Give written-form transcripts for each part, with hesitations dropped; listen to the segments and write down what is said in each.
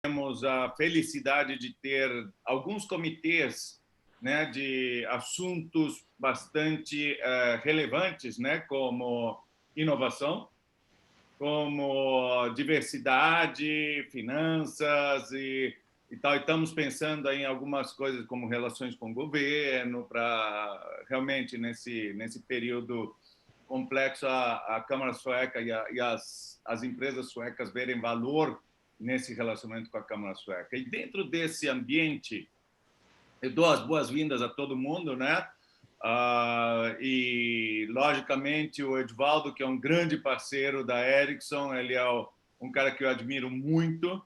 temos a felicidade de ter alguns comitês, né, de assuntos bastante relevantes, né, como inovação, como diversidade, finanças e tal. E estamos pensando em algumas coisas como relações com o governo, para realmente, nesse período complexo, a Câmara Sueca e as empresas suecas verem valor nesse relacionamento com a Câmara Sueca. E dentro desse ambiente, eu dou as boas-vindas a todo mundo, né? E, logicamente, o Edvaldo, que é um grande parceiro da Ericsson, ele é um cara que eu admiro muito,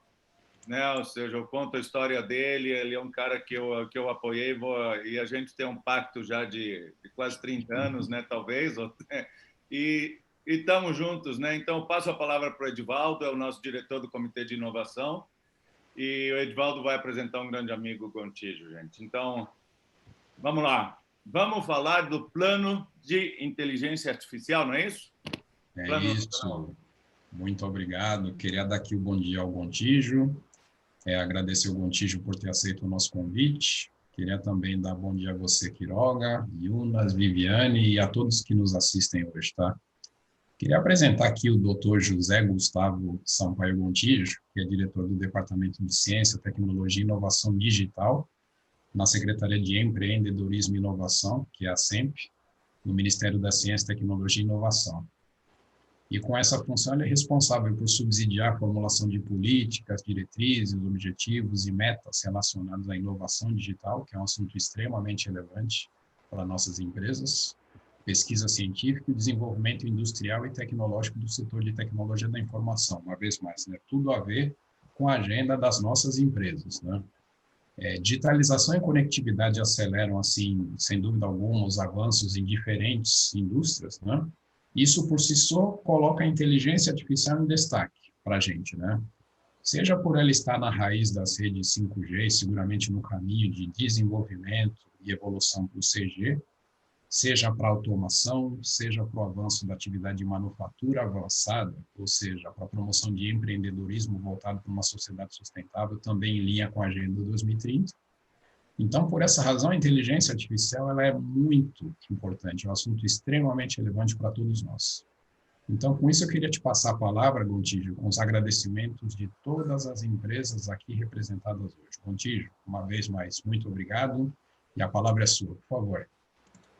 né? Ou seja, eu conto a história dele, ele é um cara que eu apoiei, e a gente tem um pacto já de quase 30 anos, né? Talvez, e estamos juntos, né? Então, eu passo a palavra para o Edvaldo, é o nosso diretor do Comitê de Inovação, e o Edvaldo vai apresentar um grande amigo, Gontijo, gente. Então, vamos lá. Vamos falar do plano de inteligência artificial, não é isso? É Plano isso. Muito obrigado. Queria dar aqui o bom dia ao Gontijo, agradecer ao Gontijo por ter aceito o nosso convite. Queria também dar bom dia a você, Quiroga, Yunas, Viviane e a todos que nos assistem hoje, tá? Queria apresentar aqui o Dr. José Gustavo Sampaio Gontijo, que é diretor do Departamento de Ciência, Tecnologia e Inovação Digital, na Secretaria de Empreendedorismo e Inovação, que é a SEMP, no Ministério da Ciência, Tecnologia e Inovação. E com essa função ele é responsável por subsidiar a formulação de políticas, diretrizes, objetivos e metas relacionados à inovação digital, que é um assunto extremamente relevante para nossas empresas, pesquisa científica e desenvolvimento industrial e tecnológico do setor de tecnologia da informação, uma vez mais, né? Tudo a ver com a agenda das nossas empresas, né? Digitalização e conectividade aceleram, assim, sem dúvida alguma, os avanços em diferentes indústrias, né? Isso, por si só, coloca a inteligência artificial em destaque para a gente, né? Seja por ela estar na raiz das redes 5G, seguramente no caminho de desenvolvimento e evolução para o 6G, seja para automação, seja para o avanço da atividade de manufatura avançada, ou seja, para a promoção de empreendedorismo voltado para uma sociedade sustentável, também em linha com a Agenda 2030. Então, por essa razão, a inteligência artificial ela é muito importante, é um assunto extremamente relevante para todos nós. Então, com isso, eu queria te passar a palavra, Gontijo, com os agradecimentos de todas as empresas aqui representadas hoje. Gontijo, uma vez mais, muito obrigado, e a palavra é sua, por favor.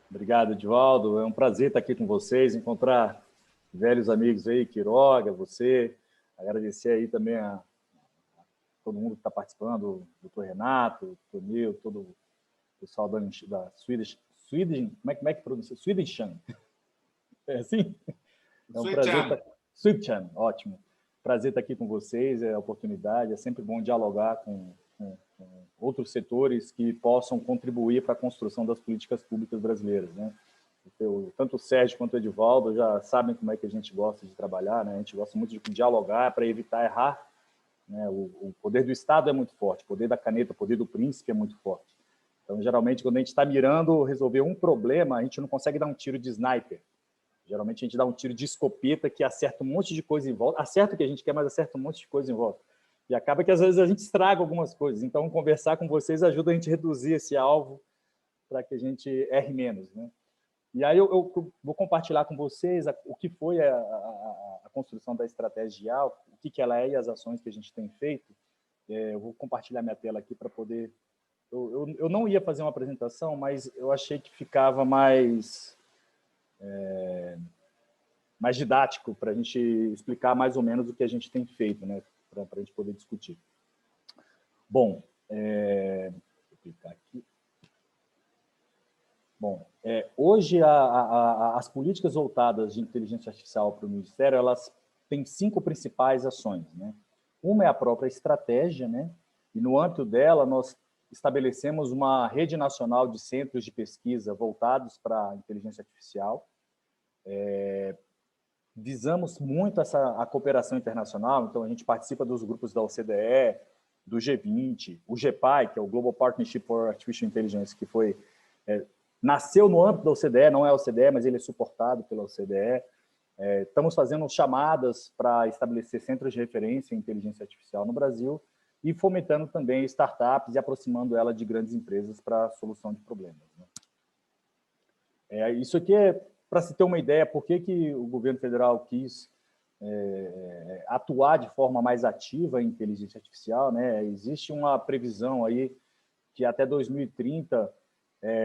Obrigado, Edvaldo. É um prazer estar aqui com vocês, encontrar velhos amigos aí, Quiroga, você. Agradecer aí também a todo mundo que está participando, o doutor Renato, o Tonil, todo o pessoal da Swedish, como é que pronuncia? Swedish Chan. É assim? É um prazer. Swedish Chan, ótimo. Prazer estar aqui com vocês, é a oportunidade, é sempre bom dialogar com outros setores que possam contribuir para a construção das políticas públicas brasileiras, né? Tanto o Sérgio quanto o Edvaldo já sabem como é que a gente gosta de trabalhar, né? A gente gosta muito de dialogar para evitar errar, né? O poder do Estado é muito forte, o poder da caneta, o poder do príncipe é muito forte. Então, geralmente, quando a gente está mirando resolver um problema, a gente não consegue dar um tiro de sniper. Geralmente, a gente dá um tiro de escopeta que acerta um monte de coisa em volta, acerta o que a gente quer, mas acerta um monte de coisa em volta. E acaba que, às vezes, a gente estraga algumas coisas. Então, conversar com vocês ajuda a gente a reduzir esse alvo para que a gente erre menos, né? E aí eu vou compartilhar com vocês o que foi a construção da estratégia, o que ela é e as ações que a gente tem feito. Eu vou compartilhar minha tela aqui para poder... Eu não ia fazer uma apresentação, mas eu achei que ficava mais didático para a gente explicar mais ou menos o que a gente tem feito, né? Para a gente poder discutir. Bom, vou clicar aqui. Bom, hoje as políticas voltadas de inteligência artificial para o Ministério, elas têm 5 principais ações, né? Uma é a própria estratégia, né? E no âmbito dela nós estabelecemos uma rede nacional de centros de pesquisa voltados para a inteligência artificial. Visamos muito a cooperação internacional, então a gente participa dos grupos da OCDE, do G20, o GPAI, que é o Global Partnership for Artificial Intelligence, que foi... nasceu no âmbito da OCDE, não é a OCDE, mas ele é suportado pela OCDE. Estamos fazendo chamadas para estabelecer centros de referência em inteligência artificial no Brasil e fomentando também startups e aproximando ela de grandes empresas para a solução de problemas, né? Isso aqui é para se ter uma ideia por que o governo federal quis atuar de forma mais ativa em inteligência artificial, né? Existe uma previsão aí que até 2030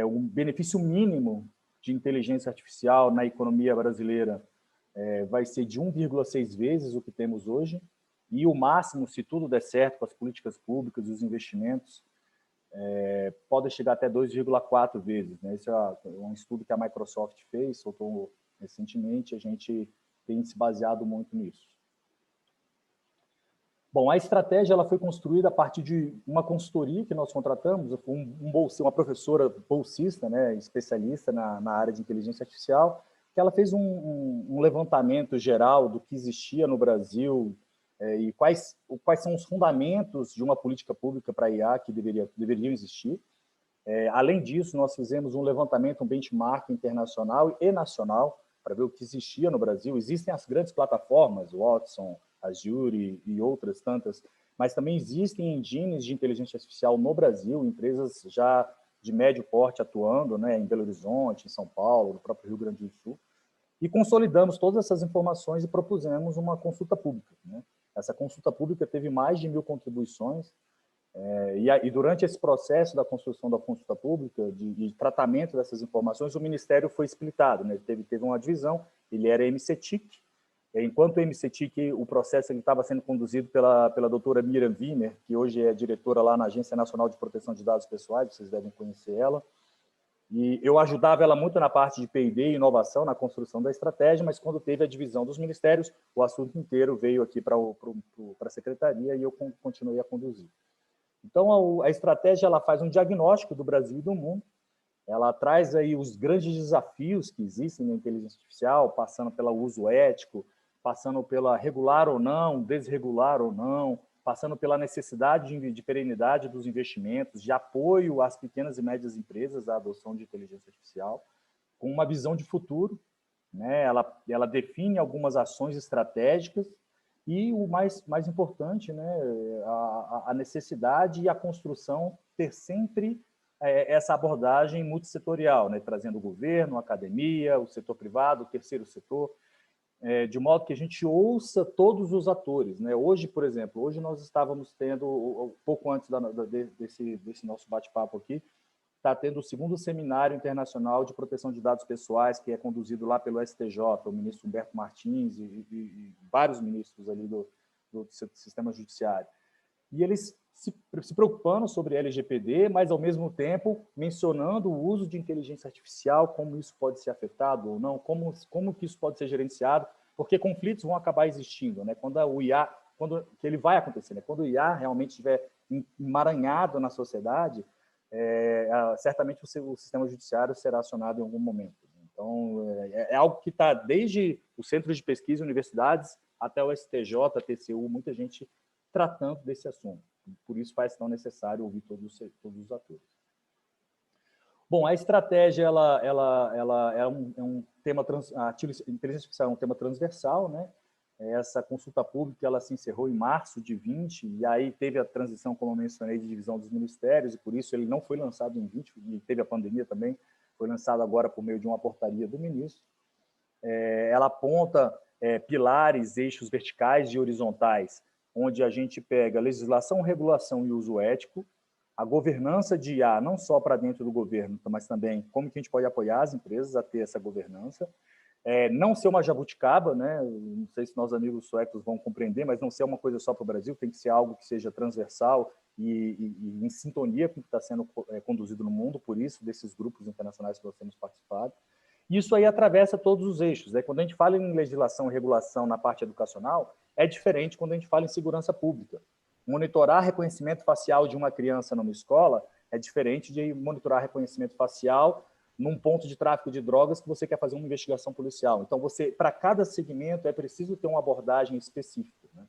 um benefício mínimo de inteligência artificial na economia brasileira vai ser de 1,6 vezes o que temos hoje, e o máximo, se tudo der certo com as políticas públicas e os investimentos, pode chegar até 2,4 vezes, né? Esse é um estudo que a Microsoft fez, soltou recentemente, a gente tem se baseado muito nisso. Bom, a estratégia ela foi construída a partir de uma consultoria que nós contratamos, uma professora bolsista, né, especialista na área de inteligência artificial, que ela fez um levantamento geral do que existia no Brasil e quais são os fundamentos de uma política pública para a IA que deveriam existir. Além disso, nós fizemos um levantamento, um benchmark internacional e nacional para ver o que existia no Brasil. Existem as grandes plataformas, Watson, Azure e outras tantas, mas também existem engines de inteligência artificial no Brasil, empresas já de médio porte atuando, né, em Belo Horizonte, em São Paulo, no próprio Rio Grande do Sul, e consolidamos todas essas informações e propusemos uma consulta pública, né? Essa consulta pública teve mais de 1.000 contribuições, e durante esse processo da construção da consulta pública, de tratamento dessas informações, o Ministério foi splitado, né? Teve uma divisão, ele era MCTIC, enquanto o MCTIC, o processo estava sendo conduzido pela doutora Miriam Wiener, que hoje é diretora lá na Agência Nacional de Proteção de Dados Pessoais, vocês devem conhecer ela, e eu ajudava ela muito na parte de P&D e inovação, na construção da estratégia, mas quando teve a divisão dos ministérios, o assunto inteiro veio aqui para a secretaria e eu continuei a conduzir. Então, a estratégia ela faz um diagnóstico do Brasil e do mundo, ela traz aí os grandes desafios que existem na inteligência artificial, passando pelo uso ético, passando pela regular ou não, desregular ou não, passando pela necessidade de perenidade dos investimentos, de apoio às pequenas e médias empresas à adoção de inteligência artificial, com uma visão de futuro, né? Ela define algumas ações estratégicas e o mais importante, né, a necessidade e a construção ter sempre essa abordagem multissetorial, né, trazendo o governo, a academia, o setor privado, o terceiro setor, de modo que a gente ouça todos os atores, né? Hoje, por exemplo, hoje nós estávamos tendo, pouco antes desse nosso bate-papo aqui, está tendo o 2º Seminário Internacional de Proteção de Dados Pessoais, que é conduzido lá pelo STJ, o ministro Humberto Martins e vários ministros ali do sistema judiciário. E eles se preocupando sobre LGPD, mas, ao mesmo tempo, mencionando o uso de inteligência artificial, como isso pode ser afetado ou não, como que isso pode ser gerenciado, porque conflitos vão acabar existindo, né? Que ele vai acontecer, né? Quando o IA realmente estiver emaranhado na sociedade, certamente o sistema judiciário será acionado em algum momento. Então, é algo que está desde os centros de pesquisa, universidades, até o STJ, a TCU, muita gente tratando desse assunto. Por isso faz tão necessário ouvir todos os atores. Bom, a estratégia ela é um tema, a inteligência artificial é um tema transversal, né? Essa consulta pública ela se encerrou em março de 20, e aí teve a transição, como eu mencionei, de divisão dos ministérios, e por isso ele não foi lançado em 20, e teve a pandemia também, foi lançado agora por meio de uma portaria do ministro. Ela aponta pilares, eixos verticais e horizontais, onde a gente pega legislação, regulação e uso ético, a governança de IA, não só para dentro do governo, mas também como que a gente pode apoiar as empresas a ter essa governança, não ser uma jabuticaba, né? Não sei se nossos amigos suecos vão compreender, mas não ser uma coisa só para o Brasil, tem que ser algo que seja transversal e em sintonia com o que está sendo conduzido no mundo, por isso, desses grupos internacionais que nós temos participado. Isso aí atravessa todos os eixos, né? Quando a gente fala em legislação e regulação na parte educacional, é diferente quando a gente fala em segurança pública. Monitorar reconhecimento facial de uma criança numa escola é diferente de monitorar reconhecimento facial num ponto de tráfico de drogas que você quer fazer uma investigação policial. Então, para cada segmento, é preciso ter uma abordagem específica, né?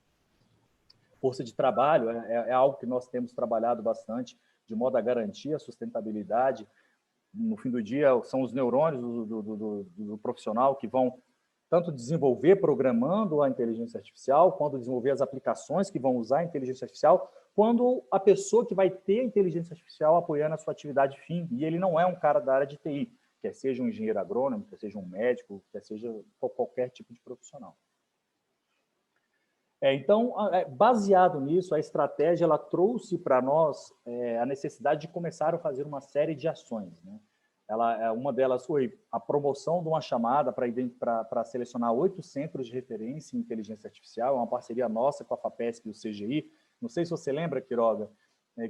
Força de trabalho é algo que nós temos trabalhado bastante, de modo a garantir a sustentabilidade. No fim do dia, são os neurônios do profissional que vão tanto desenvolver programando a inteligência artificial, quanto desenvolver as aplicações que vão usar a inteligência artificial, quando a pessoa que vai ter a inteligência artificial apoiando a sua atividade fim, e ele não é um cara da área de TI, quer seja um engenheiro agrônomo, quer seja um médico, quer seja qualquer tipo de profissional. Então, baseado nisso, a estratégia ela trouxe para nós a necessidade de começar a fazer uma série de ações, né? Uma delas foi a promoção de uma chamada para selecionar 8 centros de referência em inteligência artificial, uma parceria nossa com a FAPESP e o CGI. Não sei se você lembra, Quiroga,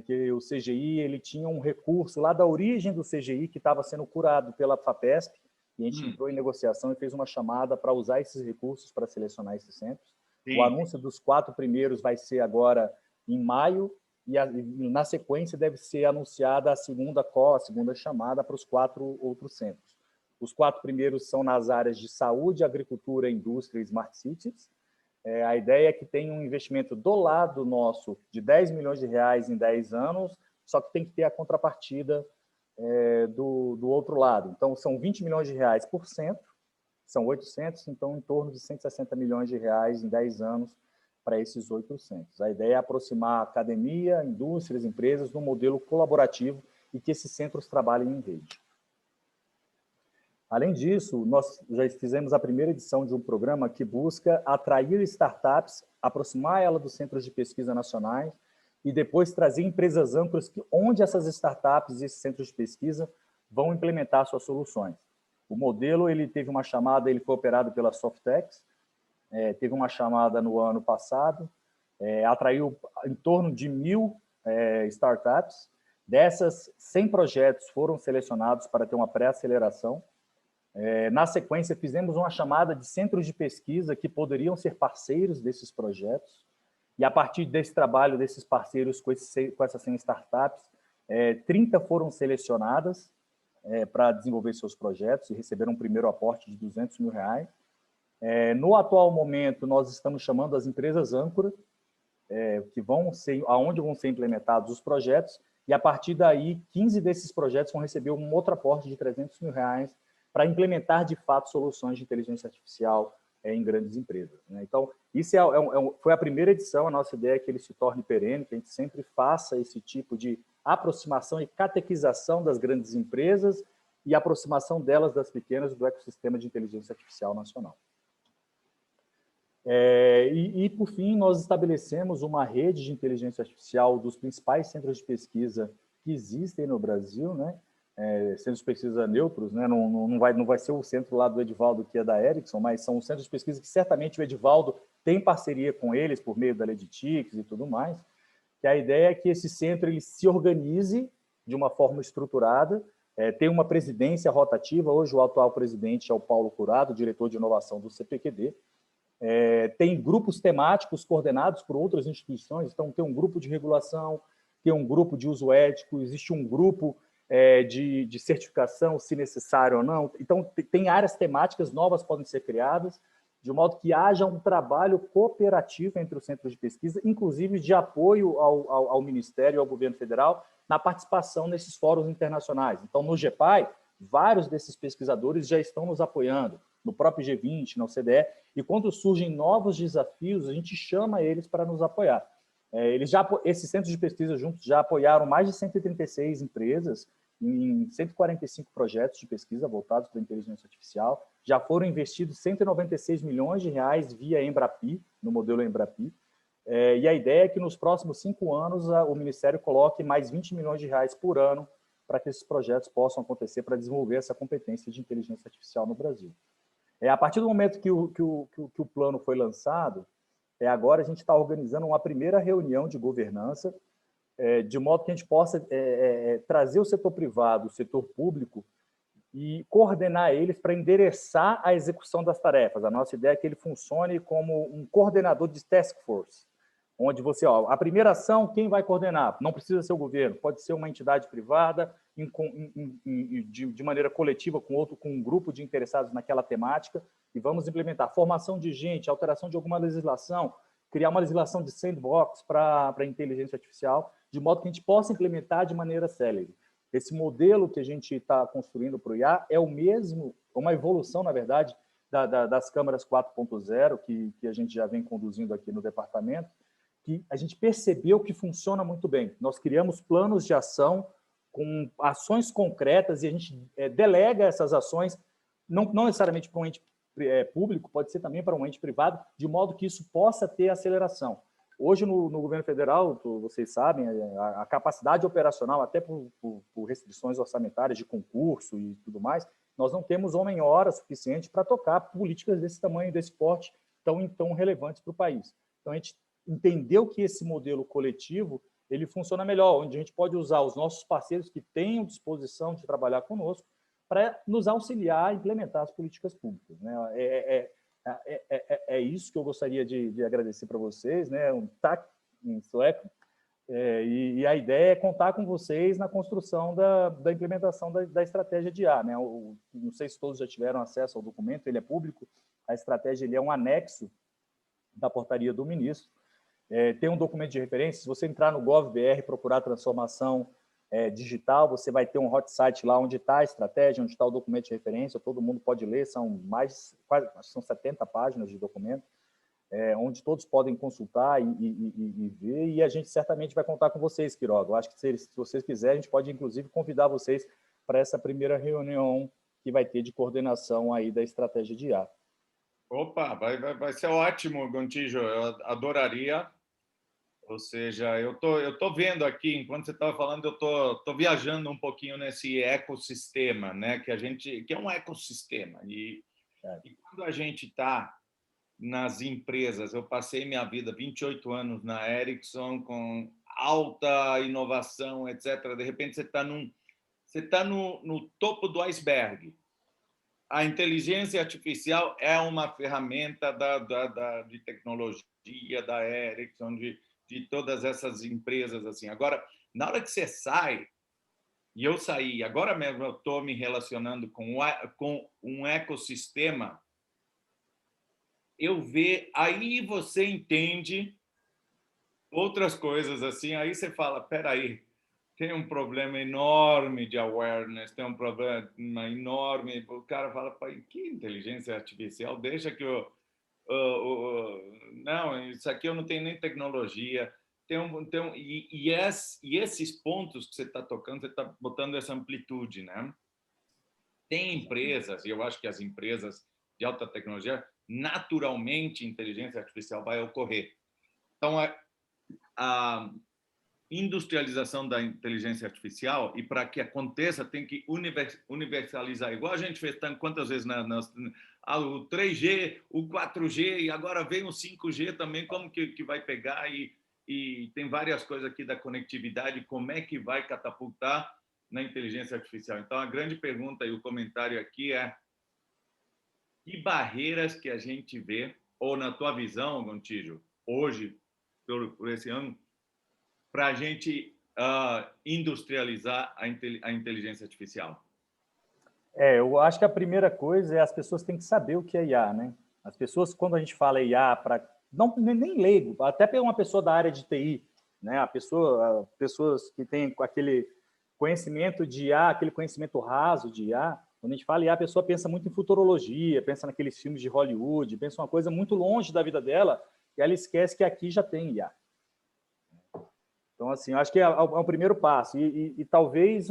que o CGI ele tinha um recurso lá da origem do CGI que estava sendo curado pela FAPESP, e a gente entrou em negociação e fez uma chamada para usar esses recursos para selecionar esses centros. Sim. O anúncio dos 4 primeiros vai ser agora em maio, e na sequência deve ser anunciada a segunda chamada para os 4 outros centros. Os 4 primeiros são nas áreas de saúde, agricultura, indústria e smart cities. A ideia é que tenha um investimento do lado nosso de 10 milhões de reais em 10 anos, só que tem que ter a contrapartida do outro lado. Então, são 20 milhões de reais por centro, são 800, então em torno de 160 milhões de reais em 10 anos para esses 800. A ideia é aproximar a academia, indústrias, empresas num modelo colaborativo e que esses centros trabalhem em rede. Além disso, nós já fizemos a primeira edição de um programa que busca atrair startups, aproximar ela dos centros de pesquisa nacionais e depois trazer empresas âncoras onde essas startups e esses centros de pesquisa vão implementar suas soluções. O modelo ele teve uma chamada, ele foi operado pela Softex, teve uma chamada no ano passado, atraiu em torno de 1.000 startups. Dessas, 100 projetos foram selecionados para ter uma pré-aceleração. Na sequência, fizemos uma chamada de centros de pesquisa que poderiam ser parceiros desses projetos. E a partir desse trabalho, desses parceiros com essas 100 startups, 30 foram selecionadas para desenvolver seus projetos e receberam um primeiro aporte de 200 mil reais. No atual momento, nós estamos chamando as empresas âncora, aonde vão ser implementados os projetos, e a partir daí, 15 desses projetos vão receber um outro aporte de 300 mil reais para implementar, de fato, soluções de inteligência artificial em grandes empresas, né? Então, isso foi a primeira edição, a nossa ideia é que ele se torne perene, que a gente sempre faça esse tipo de aproximação e catequização das grandes empresas e aproximação delas das pequenas do ecossistema de inteligência artificial nacional. Por fim, nós estabelecemos uma rede de inteligência artificial dos principais centros de pesquisa que existem no Brasil, né? Centros de pesquisa neutros, né? Não vai ser o centro lá do Edivaldo, que é da Ericsson, mas são centros de pesquisa que certamente o Edivaldo tem parceria com eles por meio da Leditics e tudo mais, que a ideia é que esse centro ele se organize de uma forma estruturada, tem uma presidência rotativa. Hoje o atual presidente é o Paulo Curado, diretor de inovação do CPQD. Tem grupos temáticos coordenados por outras instituições, então tem um grupo de regulação, tem um grupo de uso ético, existe um grupo de certificação, se necessário ou não. Então, tem áreas temáticas novas que podem ser criadas, de modo que haja um trabalho cooperativo entre os centros de pesquisa, inclusive de apoio ao Ministério e ao governo federal na participação nesses fóruns internacionais. Então, no GEPAI, vários desses pesquisadores já estão nos apoiando, no próprio G20, na OCDE, e quando surgem novos desafios, a gente chama eles para nos apoiar. Esses centros de pesquisa juntos já apoiaram mais de 136 empresas em 145 projetos de pesquisa voltados para a inteligência artificial. Já foram investidos 196 milhões de reais via Embrapi, no modelo Embrapi. E a ideia é que nos próximos 5 anos o Ministério coloque mais 20 milhões de reais por ano para que esses projetos possam acontecer para desenvolver essa competência de inteligência artificial no Brasil. A partir do momento que o plano foi lançado, agora a gente está organizando uma primeira reunião de governança, de modo que a gente possa trazer o setor privado, o setor público, e coordenar eles para endereçar a execução das tarefas. A nossa ideia é que ele funcione como um coordenador de task force, onde a primeira ação, quem vai coordenar? Não precisa ser o governo, pode ser uma entidade privada, de maneira coletiva com um grupo de interessados naquela temática, e vamos implementar formação de gente, alteração de alguma legislação, criar uma legislação de sandbox para a inteligência artificial, de modo que a gente possa implementar de maneira célere. Esse modelo que a gente está construindo para o IA é o mesmo, uma evolução, na verdade, das câmaras 4.0, que a gente já vem conduzindo aqui no departamento, que a gente percebeu que funciona muito bem. Nós criamos planos de ação com ações concretas e a gente delega essas ações, não necessariamente para um ente público, pode ser também para um ente privado, de modo que isso possa ter aceleração. Hoje, no governo federal, vocês sabem, a capacidade operacional, até por restrições orçamentárias de concurso e tudo mais, nós não temos homem-hora suficiente para tocar políticas desse tamanho, desse porte, tão relevantes para o país. Então, a gente entendeu que esse modelo coletivo ele funciona melhor, onde a gente pode usar os nossos parceiros que tenham disposição de trabalhar conosco para nos auxiliar a implementar as políticas públicas, né? É isso que eu gostaria de agradecer para vocês, né? Em sueco. E a ideia é contar com vocês na construção da implementação da estratégia de IA, né? Não sei se todos já tiveram acesso ao documento, ele é público. A estratégia ele é um anexo da portaria do ministro. Tem um documento de referência. Se você entrar no GovBR, procurar transformação digital, você vai ter um hot site lá onde está a estratégia, onde está o documento de referência, todo mundo pode ler, são são 70 páginas de documento, onde todos podem consultar e ver, e a gente certamente vai contar com vocês, Quiroga. Eu acho que se vocês quiserem, a gente pode, inclusive, convidar vocês para essa primeira reunião que vai ter de coordenação aí da estratégia de IA. Opa, vai ser ótimo, Gontijo, eu adoraria. Ou seja, eu tô vendo aqui, enquanto você estava falando, eu tô viajando um pouquinho nesse ecossistema, né? Que é um ecossistema. E quando a gente está nas empresas, eu passei minha vida, 28 anos na Ericsson, com alta inovação, etc. De repente, você está no topo do iceberg. A inteligência artificial é uma ferramenta de tecnologia da Ericsson, de todas essas empresas assim. Agora, na hora que você sai, e eu saí, agora mesmo eu estou me relacionando com um ecossistema, aí você entende outras coisas assim, aí você fala, peraí, tem um problema enorme de awareness, tem um problema enorme, o cara fala, que inteligência artificial, deixa que não, isso aqui eu não tenho nem tecnologia. E esses pontos que você está tocando, você está botando essa amplitude, né? Tem empresas, e eu acho que as empresas de alta tecnologia, naturalmente, inteligência artificial vai ocorrer. Então, a industrialização da inteligência artificial, e para que aconteça, tem que universalizar. Igual a gente fez quantas vezes o 3G, o 4G, e agora vem o 5G também, como que vai pegar, e tem várias coisas aqui da conectividade, como é que vai catapultar na inteligência artificial. Então, a grande pergunta e o comentário aqui é: que barreiras que a gente vê, ou na tua visão, Gontijo, hoje, por esse ano, para a gente industrializar a inteligência artificial? Eu acho que a primeira coisa é as pessoas têm que saber o que é IA, né? As pessoas, quando a gente fala IA, nem leigo, até para uma pessoa da área de TI, né? Pessoas que têm aquele conhecimento de IA, aquele conhecimento raso de IA, quando a gente fala IA, a pessoa pensa muito em futurologia, pensa naqueles filmes de Hollywood, pensa uma coisa muito longe da vida dela, e ela esquece que aqui já tem IA. Então, assim, eu acho que é um primeiro passo. E talvez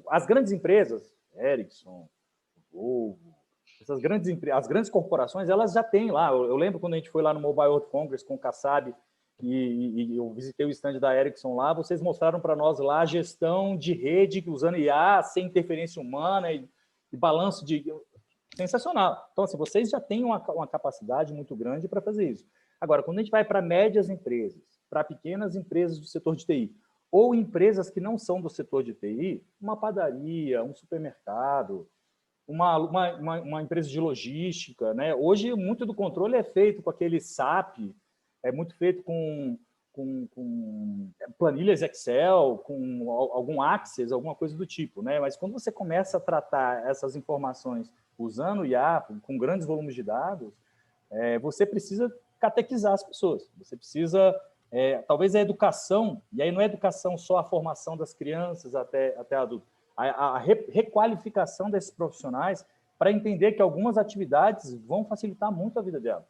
as grandes empresas, Ericsson, Volvo, as grandes corporações, elas já têm lá. Eu lembro quando a gente foi lá no Mobile World Congress com o Kassab, e eu visitei o stand da Ericsson lá, vocês mostraram para nós lá a gestão de rede usando IA, sem interferência humana e balanço de... Sensacional. Então, assim, vocês já têm uma capacidade muito grande para fazer isso. Agora, quando a gente vai para médias empresas, para pequenas empresas do setor de TI, ou empresas que não são do setor de TI, uma padaria, um supermercado, uma empresa de logística, né? Hoje, muito do controle é feito com aquele SAP, é muito feito com planilhas Excel, com algum Access, alguma coisa do tipo, né? Mas quando você começa a tratar essas informações usando IA, com grandes volumes de dados, você precisa catequizar as pessoas. Você precisa, talvez a educação, e aí não é educação só a formação das crianças até adulto, a requalificação desses profissionais para entender que algumas atividades vão facilitar muito a vida delas.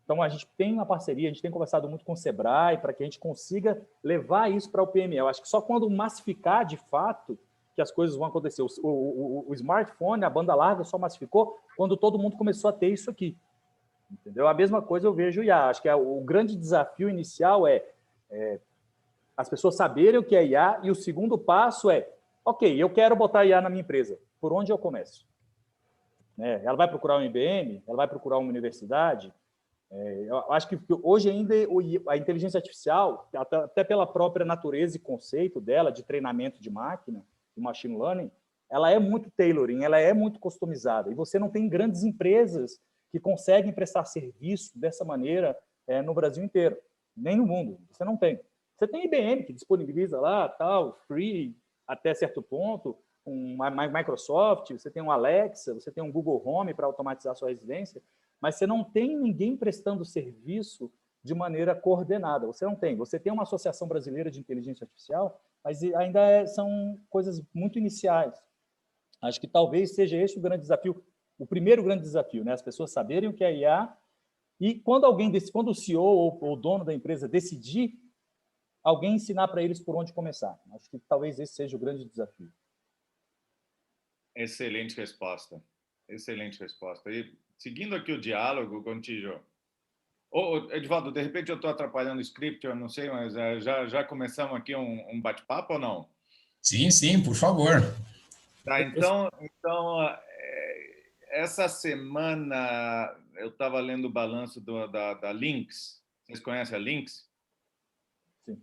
Então, a gente tem uma parceria, a gente tem conversado muito com o Sebrae para que a gente consiga levar isso para o PME. Eu acho que só quando massificar de fato que as coisas vão acontecer. O smartphone, a banda larga, só massificou quando todo mundo começou a ter isso aqui. Entendeu? A mesma coisa eu vejo o IA. Acho que o grande desafio inicial é as pessoas saberem o que é IA, e o segundo passo é, ok, eu quero botar IA na minha empresa. Por onde eu começo? Ela vai procurar um IBM? Ela vai procurar uma universidade? Eu acho que hoje ainda a inteligência artificial, até pela própria natureza e conceito dela, de treinamento de máquina, de machine learning, ela é muito tailoring, ela é muito customizada. E você não tem grandes empresas que conseguem prestar serviço dessa maneira no Brasil inteiro, nem no mundo. Você não tem. Você tem IBM, que disponibiliza lá, tal, free, até certo ponto, uma Microsoft, você tem um Alexa, você tem um Google Home para automatizar a sua residência, mas você não tem ninguém prestando serviço de maneira coordenada. Você não tem. Você tem uma Associação Brasileira de Inteligência Artificial, mas ainda são coisas muito iniciais. Acho que talvez seja esse o grande desafio, o primeiro grande desafio, as pessoas saberem o que é IA, e quando o CEO ou o dono da empresa decidir, alguém ensinar para eles por onde começar. Acho que talvez esse seja o grande desafio. Excelente resposta. Excelente resposta. E seguindo aqui o diálogo, Gontijo, Edivaldo, de repente eu estou atrapalhando o script, eu não sei, mas já começamos aqui um bate-papo ou não? Sim, sim, por favor. Tá, então essa semana eu estava lendo o balanço da Lynx. Vocês conhecem a Lynx? Sim.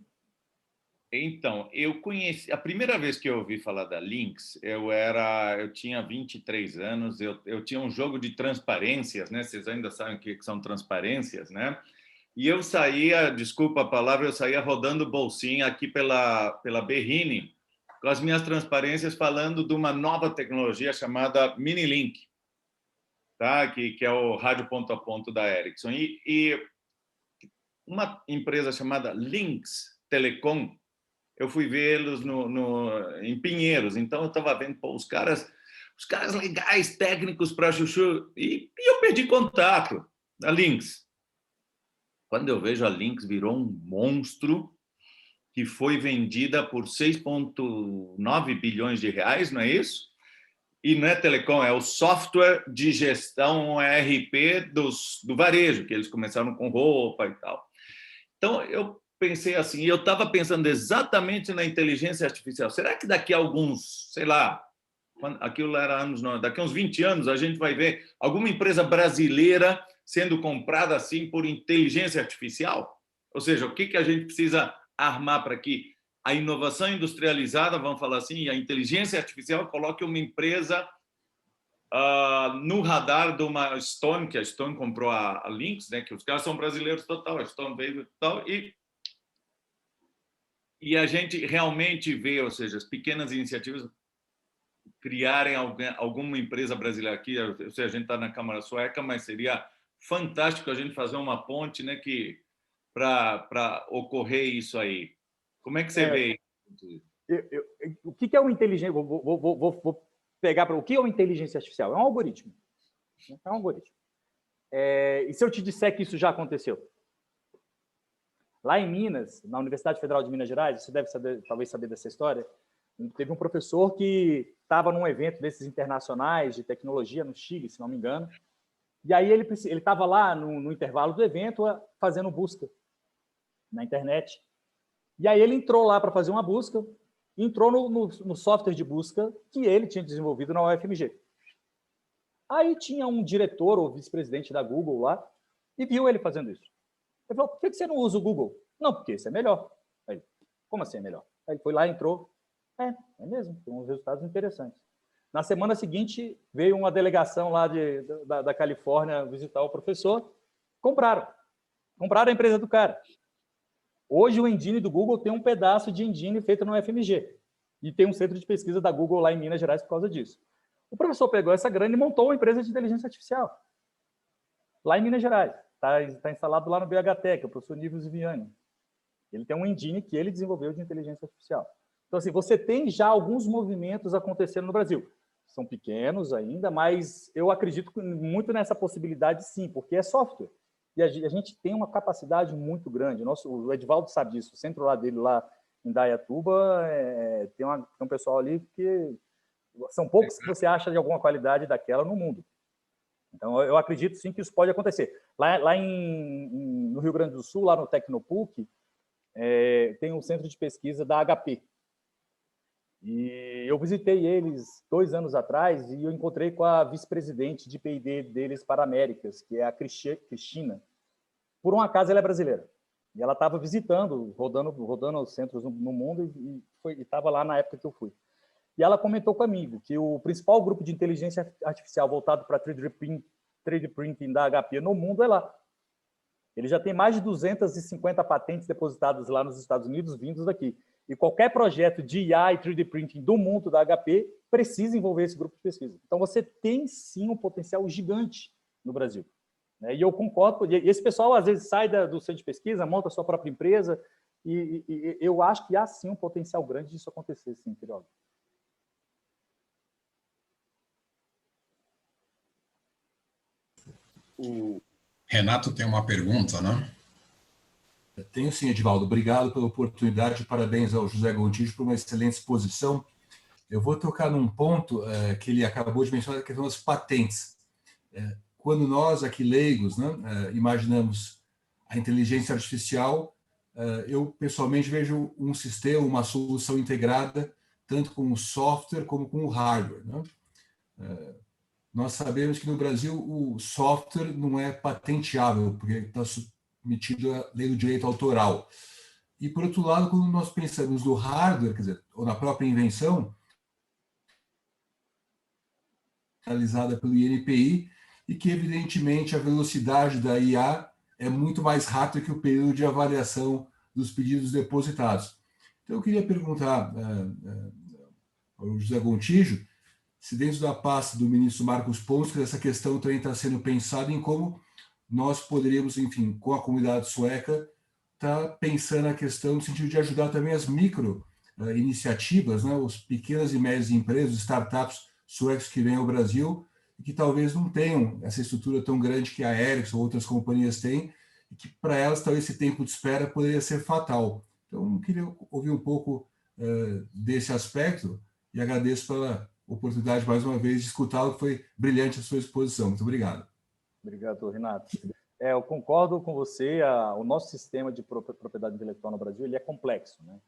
Então, eu conheci... A primeira vez que eu ouvi falar da Lynx, eu tinha 23 anos, eu tinha um jogo de transparências, né? Vocês ainda sabem o que são transparências, né? E eu saía, desculpa a palavra, eu saía rodando bolsinha aqui pela Berrini, com as minhas transparências, falando de uma nova tecnologia chamada Minilink, tá? que é o rádio ponto a ponto da Ericsson. E uma empresa chamada Lynx Telecom, eu fui vê-los em Pinheiros, então eu estava vendo os caras legais, técnicos para chuchu, e eu perdi contato da Lynx. Quando eu vejo a Lynx, virou um monstro que foi vendida por 6,9 bilhões de reais, não é isso? E não é telecom, é o software de gestão ERP do varejo, que eles começaram com roupa e tal. Então, eu pensei assim, eu estava pensando exatamente na inteligência artificial. Será que daqui a alguns, sei lá, aquilo era daqui a uns 20 anos, a gente vai ver alguma empresa brasileira sendo comprada assim por inteligência artificial? Ou seja, o que a gente precisa armar para que a inovação industrializada, vamos falar assim, a inteligência artificial coloque uma empresa no radar de uma Stone, que a Stone comprou a Lynx, né, que os caras são brasileiros total, a Stone veio total, e a gente realmente vê, ou seja, as pequenas iniciativas criarem alguma empresa brasileira aqui, ou seja, a gente está na Câmara Sueca, mas seria fantástico a gente fazer uma ponte, né, para ocorrer isso aí. Como é que você vê isso? O que é o inteligente? Vou pegar para o que é o inteligência artificial? É um algoritmo. É um algoritmo. E se eu te disser que isso já aconteceu? Lá em Minas, na Universidade Federal de Minas Gerais, você deve talvez saber dessa história, teve um professor que estava num evento desses internacionais de tecnologia no Chile, se não me engano, e aí ele estava lá no intervalo do evento fazendo busca na internet. E aí ele entrou lá para fazer uma busca, entrou no software de busca que ele tinha desenvolvido na UFMG. Aí tinha um diretor ou vice-presidente da Google lá e viu ele fazendo isso. Ele falou, por que você não usa o Google? Não, porque esse é melhor. Aí ele, como assim é melhor? Aí ele foi lá, entrou. É mesmo, tem uns resultados interessantes. Na semana seguinte, veio uma delegação lá da Califórnia visitar o professor, compraram a empresa do cara. Hoje o engine do Google tem um pedaço de engine feito no UFMG, e tem um centro de pesquisa da Google lá em Minas Gerais por causa disso. O professor pegou essa grana e montou uma empresa de inteligência artificial, lá em Minas Gerais. Está instalado lá no BHT, que é o professor Níveis Vianney. Ele tem um engine que ele desenvolveu de inteligência artificial. Então, assim, você tem já alguns movimentos acontecendo no Brasil. São pequenos ainda, mas eu acredito muito nessa possibilidade, sim, porque é software. E a gente tem uma capacidade muito grande. O Edivaldo sabe disso. O centro lá dele, lá em Dayatuba, tem um pessoal ali que são poucos que você acha de alguma qualidade daquela no mundo. Então, eu acredito, sim, que isso pode acontecer. Lá no Rio Grande do Sul, lá no Tecnopuc, tem um centro de pesquisa da HP. E eu visitei eles 2 anos atrás e eu encontrei com a vice-presidente de P&D deles para Américas, que é a Cristina. Por um acaso, ela é brasileira. E ela estava visitando, rodando os centros no mundo e estava lá na época que eu fui. E ela comentou comigo que o principal grupo de inteligência artificial voltado para 3D printing da HP no mundo é lá. Ele já tem mais de 250 patentes depositadas lá nos Estados Unidos, vindos daqui. E qualquer projeto de IA e 3D printing do mundo da HP precisa envolver esse grupo de pesquisa. Então, você tem, sim, um potencial gigante no Brasil. E eu concordo. E esse pessoal, às vezes, sai do centro de pesquisa, monta a sua própria empresa, e eu acho que há, sim, um potencial grande disso acontecer, sim, Quiroga. O Renato tem uma pergunta, né? Tenho sim, Edivaldo. Obrigado pela oportunidade. Parabéns ao José Gontijo por uma excelente exposição. Eu vou tocar num ponto que ele acabou de mencionar, que são as patentes. Quando nós, aqui leigos, né, imaginamos a inteligência artificial, eu pessoalmente vejo um sistema, uma solução integrada, tanto com o software como com o hardware, né? Nós sabemos que no Brasil o software não é patenteável, porque está submetido à lei do direito autoral. E, por outro lado, quando nós pensamos no hardware, quer dizer, ou na própria invenção, realizada pelo INPI, e que, evidentemente, a velocidade da IA é muito mais rápida que o período de avaliação dos pedidos depositados. Então, eu queria perguntar ao José Gontijo se dentro da pasta do ministro Marcos Pontes essa questão também está sendo pensada em como nós poderíamos, enfim, com a comunidade sueca, estar pensando a questão no sentido de ajudar também as micro iniciativas, né, as pequenas e médias empresas, startups suecas que vêm ao Brasil e que talvez não tenham essa estrutura tão grande que a Ericsson ou outras companhias têm, e que para elas talvez esse tempo de espera poderia ser fatal. Então, eu queria ouvir um pouco desse aspecto e agradeço pela oportunidade, mais uma vez, de escutá-lo, que foi brilhante a sua exposição. Muito obrigado. Obrigado, Renato. Eu concordo com você, o nosso sistema de propriedade intelectual no Brasil ele é complexo, né?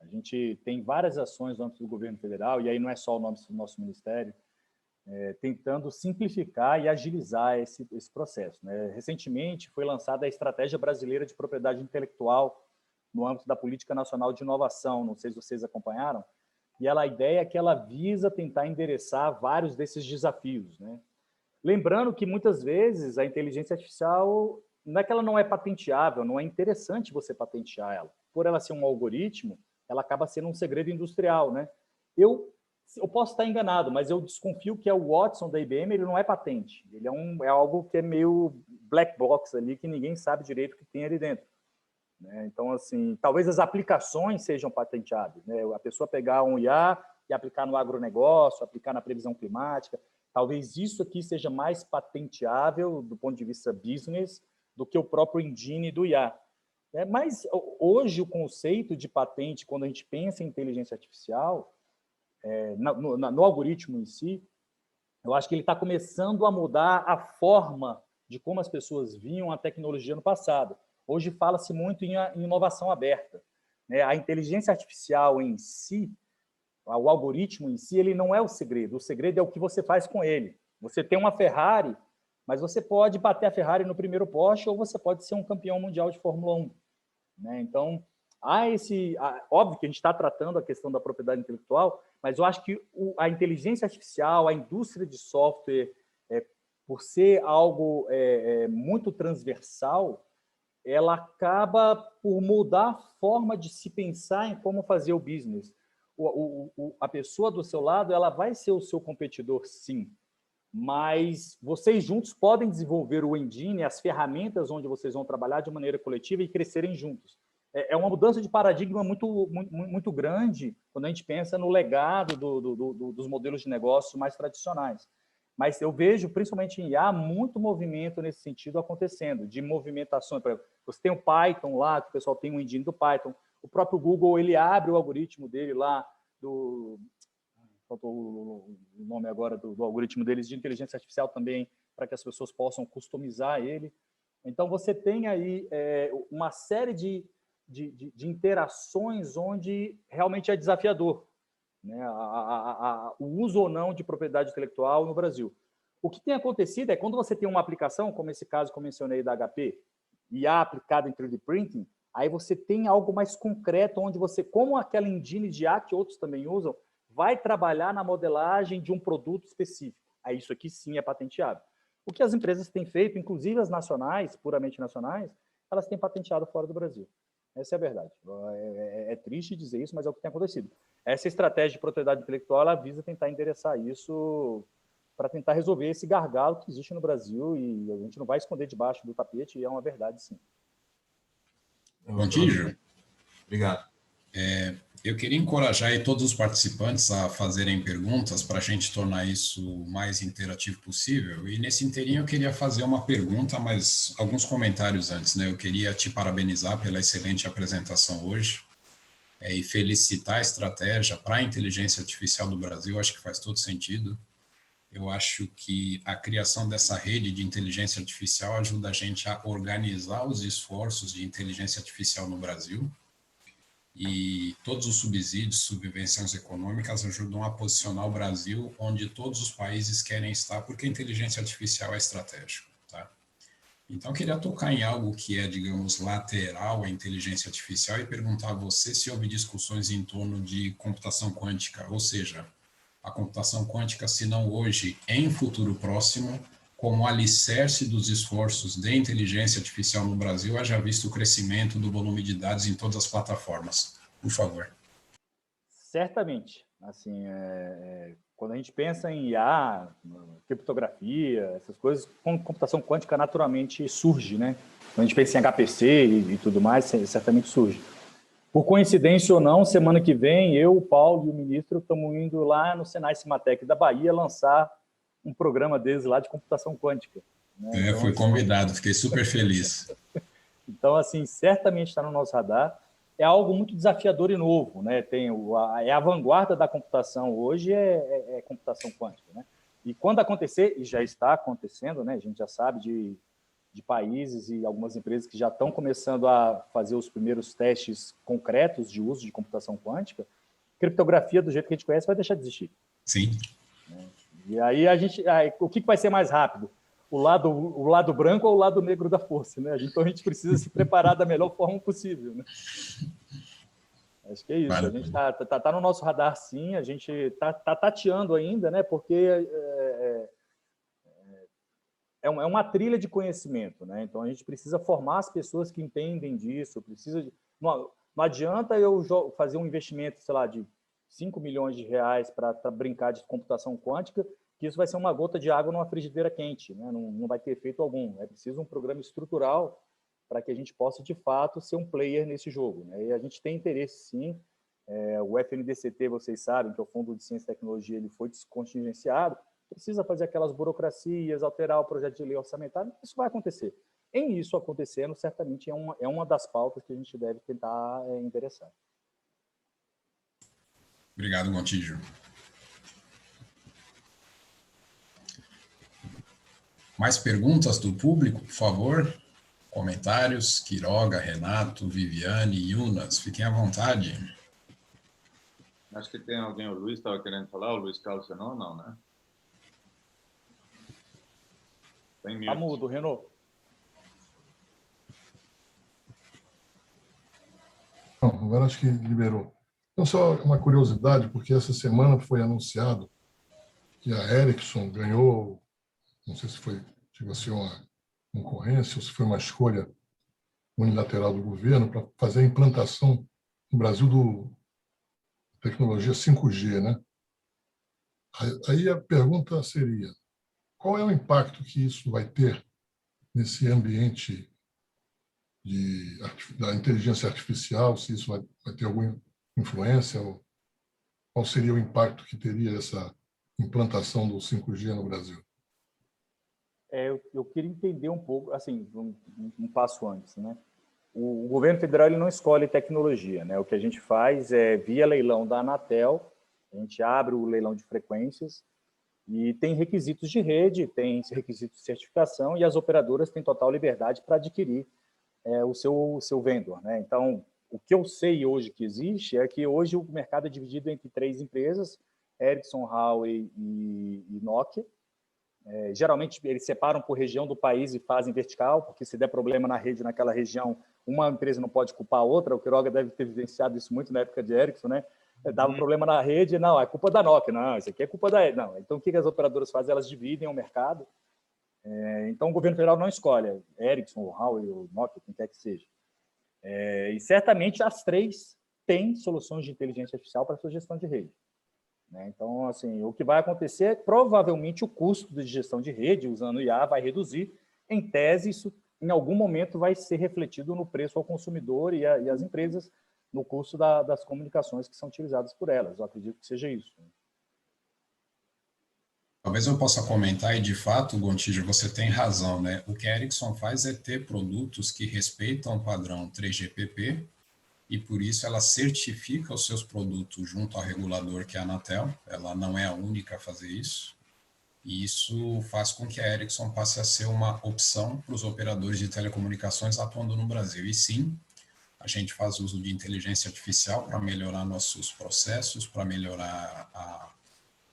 A gente tem várias ações no âmbito do governo federal, e aí não é só o nosso ministério, tentando simplificar e agilizar esse processo, né? Recentemente foi lançada a Estratégia Brasileira de Propriedade Intelectual no âmbito da Política Nacional de Inovação, não sei se vocês acompanharam, e a ideia é que ela visa tentar endereçar vários desses desafios, né? Lembrando que, muitas vezes, a inteligência artificial não é que ela não é patenteável, não é interessante você patentear ela. Por ela ser um algoritmo, ela acaba sendo um segredo industrial, né? Eu posso estar enganado, mas eu desconfio que o Watson da IBM ele não é patente. Ele é algo que é meio black box ali, que ninguém sabe direito o que tem ali dentro, né? Então, assim, talvez as aplicações sejam patenteáveis, né? A pessoa pegar um IA e aplicar no agronegócio, aplicar na previsão climática, talvez isso aqui seja mais patenteável do ponto de vista business do que o próprio engine do IA. Mas hoje o conceito de patente, quando a gente pensa em inteligência artificial, no algoritmo em si, eu acho que ele está começando a mudar a forma de como as pessoas viam a tecnologia no passado. Hoje fala-se muito em inovação aberta, né? A inteligência artificial em si, o algoritmo em si, ele não é o segredo é o que você faz com ele. Você tem uma Ferrari, mas você pode bater a Ferrari no primeiro poste ou você pode ser um campeão mundial de Fórmula 1. Né? Então, óbvio que a gente está tratando a questão da propriedade intelectual, mas eu acho que a inteligência artificial, a indústria de software, por ser algo muito transversal, ela acaba por mudar a forma de se pensar em como fazer o business. A pessoa do seu lado ela vai ser o seu competidor, sim, mas vocês juntos podem desenvolver o engine, as ferramentas onde vocês vão trabalhar de maneira coletiva e crescerem juntos. É uma mudança de paradigma muito grande quando a gente pensa no legado dos modelos de negócio mais tradicionais. Mas eu vejo, principalmente em IA, muito movimento nesse sentido acontecendo, de movimentações. Por exemplo, você tem o Python lá, que o pessoal tem um engine do Python. O próprio Google, ele abre o algoritmo dele lá, faltou o nome agora do algoritmo deles, de inteligência artificial também, para que as pessoas possam customizar ele. Então, você tem aí uma série de interações onde realmente é desafiador, né, o uso ou não de propriedade intelectual no Brasil. O que tem acontecido é quando você tem uma aplicação, como esse caso que eu mencionei da HP, IA aplicada em 3D Printing, aí você tem algo mais concreto, onde você, como aquela engine de IA que outros também usam, vai trabalhar na modelagem de um produto específico. Aí isso aqui sim é patenteável. O que as empresas têm feito, inclusive as nacionais, puramente nacionais, elas têm patenteado fora do Brasil. Essa é a verdade. É triste dizer isso, mas é o que tem acontecido. Essa estratégia de propriedade intelectual, ela visa tentar endereçar isso para tentar resolver esse gargalo que existe no Brasil e a gente não vai esconder debaixo do tapete, e é uma verdade, sim. Gontijo? Obrigado. Eu queria encorajar aí todos os participantes a fazerem perguntas para a gente tornar isso o mais interativo possível. E nesse inteirinho eu queria fazer uma pergunta, mas alguns comentários antes, né? Eu queria te parabenizar pela excelente apresentação hoje e felicitar a estratégia para a inteligência artificial do Brasil. Acho que faz todo sentido. Eu acho que a criação dessa rede de inteligência artificial ajuda a gente a organizar os esforços de inteligência artificial no Brasil. E todos os subsídios, subvenções econômicas ajudam a posicionar o Brasil onde todos os países querem estar, porque a inteligência artificial é estratégica, tá? Então, eu queria tocar em algo que é, digamos, lateral à inteligência artificial e perguntar a você se houve discussões em torno de computação quântica, ou seja, a computação quântica, se não hoje, em futuro próximo, como alicerce dos esforços de inteligência artificial no Brasil, haja visto o crescimento do volume de dados em todas as plataformas. Por favor. Certamente. Assim, quando a gente pensa em IA, criptografia, essas coisas, computação quântica naturalmente surge, né? Quando a gente pensa em HPC e tudo mais, certamente surge. Por coincidência ou não, semana que vem, eu, o Paulo e o ministro estamos indo lá no Senai Cimatec da Bahia lançar um programa deles lá de computação quântica. Né? Então, fui convidado, fiquei super feliz. Então, assim, certamente está no nosso radar. É algo muito desafiador e novo, né? A vanguarda da computação hoje é computação quântica, né? E quando acontecer, e já está acontecendo, né? A gente já sabe de países e algumas empresas que já estão começando a fazer os primeiros testes concretos de uso de computação quântica, criptografia do jeito que a gente conhece vai deixar de existir. Sim. E aí o que vai ser mais rápido? O lado branco ou o lado negro da força, né? Então a gente precisa se preparar da melhor forma possível, né? Acho que é isso. A gente tá no nosso radar, sim. A gente tá tateando ainda, né? Porque é uma trilha de conhecimento, né? Então a gente precisa formar as pessoas que entendem disso. Não adianta eu fazer um investimento, sei lá, de 5 milhões de reais para brincar de computação quântica, que isso vai ser uma gota de água numa frigideira quente, né? Não vai ter efeito algum. É preciso um programa estrutural para que a gente possa, de fato, ser um player nesse jogo, né? E a gente tem interesse, sim. O FNDCT, vocês sabem, que é o Fundo de Ciência e Tecnologia, ele foi descontingenciado, precisa fazer aquelas burocracias, alterar o projeto de lei orçamentário, isso vai acontecer. Em isso acontecendo, certamente é uma das pautas que a gente deve tentar endereçar. Obrigado, Gontijo. Mais perguntas do público, por favor? Comentários, Quiroga, Renato, Viviane, Yunas, fiquem à vontade. Acho que tem alguém, o Luiz estava querendo falar, o Luiz Carlos Renault, não, né? Tá mudo, Renault. Não, agora acho que liberou. Então, só uma curiosidade, porque essa semana foi anunciado que a Ericsson ganhou, não sei se chegou a ser uma concorrência ou se foi uma escolha unilateral do governo para fazer a implantação no Brasil do tecnologia 5G, né? Aí a pergunta seria, qual é o impacto que isso vai ter nesse ambiente da inteligência artificial, se isso vai ter alguma influência, ou qual seria o impacto que teria essa implantação do 5G no Brasil? eu queria entender um pouco, assim, um passo antes, né? O governo federal ele não escolhe tecnologia, né? O que a gente faz é, via leilão da Anatel, a gente abre o leilão de frequências e tem requisitos de rede, tem requisitos de certificação e as operadoras têm total liberdade para adquirir o seu vendor, né? Então, o que eu sei hoje que existe é que hoje o mercado é dividido entre 3 empresas, Ericsson, Huawei e Nokia. Geralmente, eles separam por região do país e fazem vertical, porque se der problema na rede naquela região, uma empresa não pode culpar a outra. O Quiroga deve ter vivenciado isso muito na época de Ericsson, né? Dava problema na rede, não, é culpa da Nokia, não, isso aqui é culpa da... Não, então, o que as operadoras fazem? Elas dividem o mercado. Então, o governo federal não escolhe Ericsson, ou Huawei, ou Nokia, quem quer que seja. E certamente as 3 têm soluções de inteligência artificial para a sua gestão de rede. Então, assim, o que vai acontecer é provavelmente o custo de gestão de rede usando IA vai reduzir. Em tese, isso em algum momento vai ser refletido no preço ao consumidor e às empresas no custo das comunicações que são utilizadas por elas. Eu acredito que seja isso. Talvez eu possa comentar, e de fato, Gontijo, você tem razão, né? O que a Ericsson faz é ter produtos que respeitam o padrão 3GPP, e por isso ela certifica os seus produtos junto ao regulador, que é a Anatel. Ela não é a única a fazer isso. E isso faz com que a Ericsson passe a ser uma opção para os operadores de telecomunicações atuando no Brasil. E sim, a gente faz uso de inteligência artificial para melhorar nossos processos, para melhorar a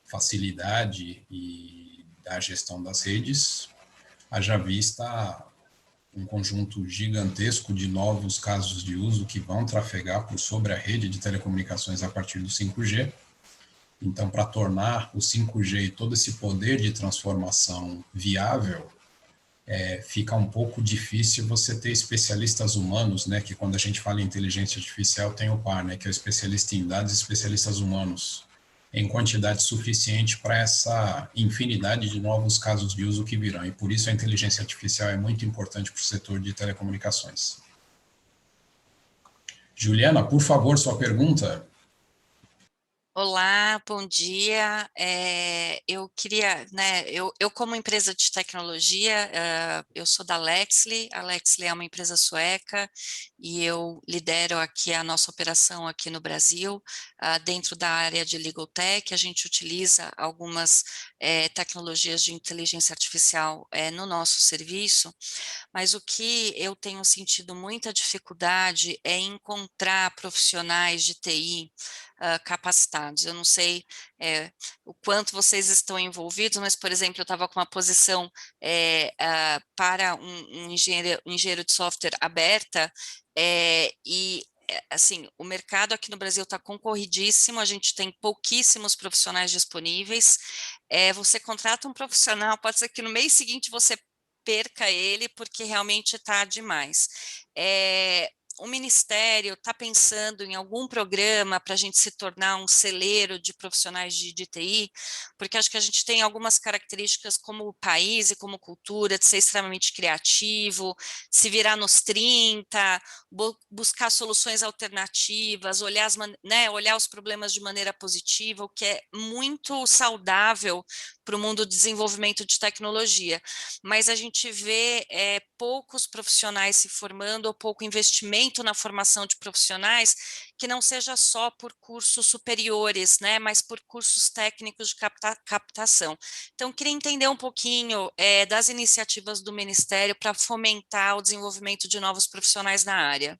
facilidade e da gestão das redes. Haja vista um conjunto gigantesco de novos casos de uso que vão trafegar por sobre a rede de telecomunicações a partir do 5G. Então, para tornar o 5G e todo esse poder de transformação viável, fica um pouco difícil você ter especialistas humanos, né? Que quando a gente fala em inteligência artificial tem o par, né? Que é o especialista em dados e especialistas humanos, em quantidade suficiente para essa infinidade de novos casos de uso que virão. E por isso a inteligência artificial é muito importante para o setor de telecomunicações. Juliana, por favor, sua pergunta. Olá, bom dia. Eu queria, né, eu como empresa de tecnologia, eu sou da Lexly. A Lexly é uma empresa sueca e eu lidero aqui a nossa operação aqui no Brasil, dentro da área de Legal Tech. A gente utiliza algumas tecnologias de inteligência artificial no nosso serviço, mas o que eu tenho sentido muita dificuldade é encontrar profissionais de TI capacitados. Eu não sei o quanto vocês estão envolvidos, mas, por exemplo, eu estava com uma posição para um engenheiro de software aberta, e assim, o mercado aqui no Brasil está concorridíssimo, a gente tem pouquíssimos profissionais disponíveis. Você contrata um profissional, pode ser que no mês seguinte você perca ele, porque realmente está demais. O Ministério está pensando em algum programa para a gente se tornar um celeiro de profissionais de TI, porque acho que a gente tem algumas características como país e como cultura, de ser extremamente criativo, se virar nos 30, buscar soluções alternativas, olhar os problemas de maneira positiva, o que é muito saudável para o mundo do desenvolvimento de tecnologia. Mas a gente vê poucos profissionais se formando, ou pouco investimento na formação de profissionais, que não seja só por cursos superiores, né, mas por cursos técnicos de captação. Então, queria entender um pouquinho das iniciativas do Ministério para fomentar o desenvolvimento de novos profissionais na área.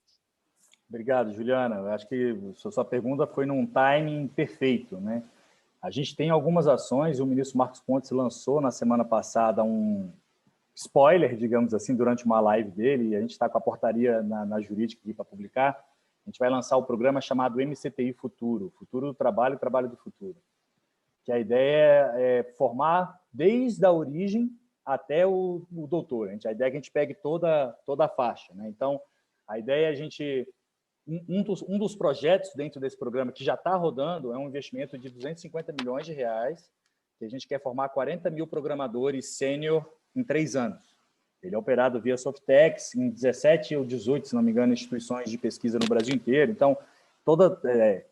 Obrigado, Juliana. Eu acho que sua pergunta foi num timing perfeito, né? A gente tem algumas ações, e o ministro Marcos Pontes lançou na semana passada um spoiler, digamos assim, durante uma live dele, e a gente está com a portaria na jurídica aqui para publicar. A gente vai lançar o programa chamado MCTI Futuro, Futuro do Trabalho e Trabalho do Futuro, que a ideia é formar desde a origem até o doutor. A ideia é que a gente pegue toda a faixa, né? Então, a ideia é a gente... Um dos projetos dentro desse programa que já está rodando é um investimento de 250 milhões de reais, que a gente quer formar 40 mil programadores sênior em 3 anos. Ele é operado via Softex em 17 ou 18, se não me engano, instituições de pesquisa no Brasil inteiro. Então,